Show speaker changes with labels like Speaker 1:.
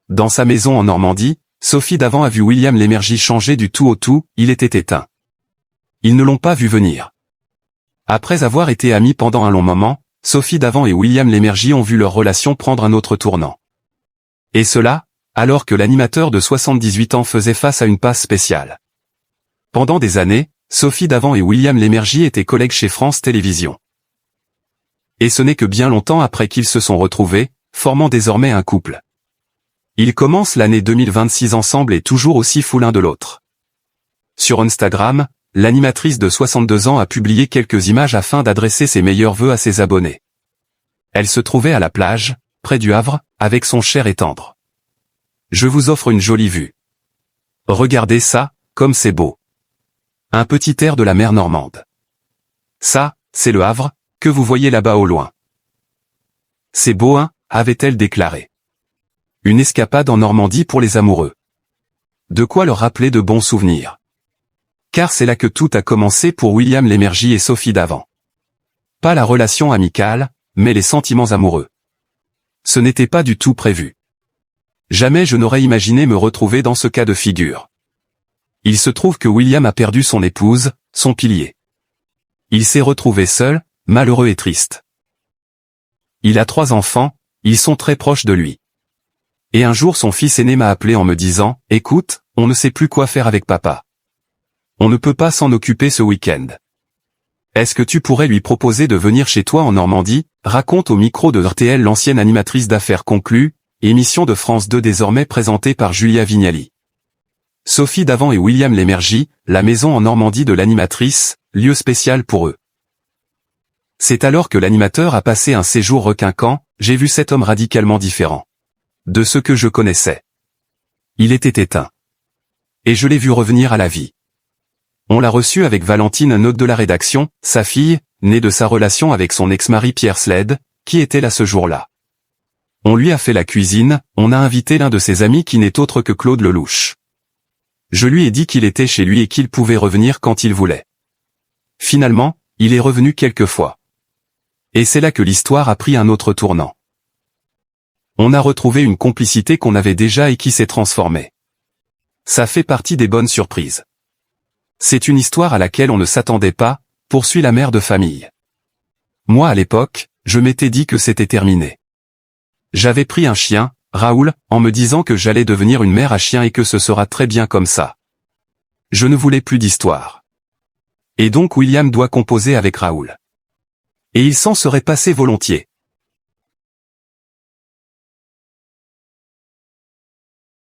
Speaker 1: Dans sa maison en Normandie, Sophie Davant a vu William Lémergie changer du tout au tout, il était éteint. Ils ne l'ont pas vu venir. Après avoir été amis pendant un long moment, Sophie Davant et William Lémergie ont vu leur relation prendre un autre tournant. Et cela, alors que l'animateur de 78 ans faisait face à une passe spéciale. Pendant des années, Sophie Davant et William Lémergie étaient collègues chez France Télévisions. Et ce n'est que bien longtemps après qu'ils se sont retrouvés, formant désormais un couple. Ils commencent l'année 2026 ensemble et toujours aussi fous l'un de l'autre. Sur Instagram, l'animatrice de 62 ans a publié quelques images afin d'adresser ses meilleurs vœux à ses abonnés. Elle se trouvait à la plage, près du Havre, avec son cher et tendre. Je vous offre une jolie vue. Regardez ça, comme c'est beau. Un petit air de la mer normande. Ça, c'est le Havre, que vous voyez là-bas au loin. C'est beau, hein, avait-elle déclaré. Une escapade en Normandie pour les amoureux. De quoi leur rappeler de bons souvenirs. Car c'est là que tout a commencé pour William Lémergie et Sophie Davant. Pas la relation amicale, mais les sentiments amoureux. Ce n'était pas du tout prévu. Jamais je n'aurais imaginé me retrouver dans ce cas de figure. Il se trouve que William a perdu son épouse, son pilier. Il s'est retrouvé seul, malheureux et triste. Il a 3 enfants, ils sont très proches de lui. Et un jour son fils aîné m'a appelé en me disant « Écoute, on ne sait plus quoi faire avec papa. On ne peut pas s'en occuper ce week-end. Est-ce que tu pourrais lui proposer de venir chez toi en Normandie ?» raconte au micro de RTL l'ancienne animatrice d'Affaires conclues, émission de France 2 désormais présentée par Julia Vignali. Sophie Davant et William Lémergie, la maison en Normandie de l'animatrice, lieu spécial pour eux. C'est alors que l'animateur a passé un séjour requinquant, j'ai vu cet homme radicalement différent de ce que je connaissais. Il était éteint. Et je l'ai vu revenir à la vie. On l'a reçu avec Valentine, note de la rédaction, sa fille, née de sa relation avec son ex-mari Pierre Sled, qui était là ce jour-là. On lui a fait la cuisine, on a invité l'un de ses amis qui n'est autre que Claude Lelouch. Je lui ai dit qu'il était chez lui et qu'il pouvait revenir quand il voulait. Finalement, il est revenu quelques fois. Et c'est là que l'histoire a pris un autre tournant. On a retrouvé une complicité qu'on avait déjà et qui s'est transformée. Ça fait partie des bonnes surprises. C'est une histoire à laquelle on ne s'attendait pas, poursuit la mère de famille. Moi à l'époque, je m'étais dit que c'était terminé. J'avais pris un chien, Raoul, en me disant que j'allais devenir une mère à chien et que ce sera très bien comme ça. Je ne voulais plus d'histoire. Et donc William doit composer avec Raoul. Et il s'en serait passé volontiers.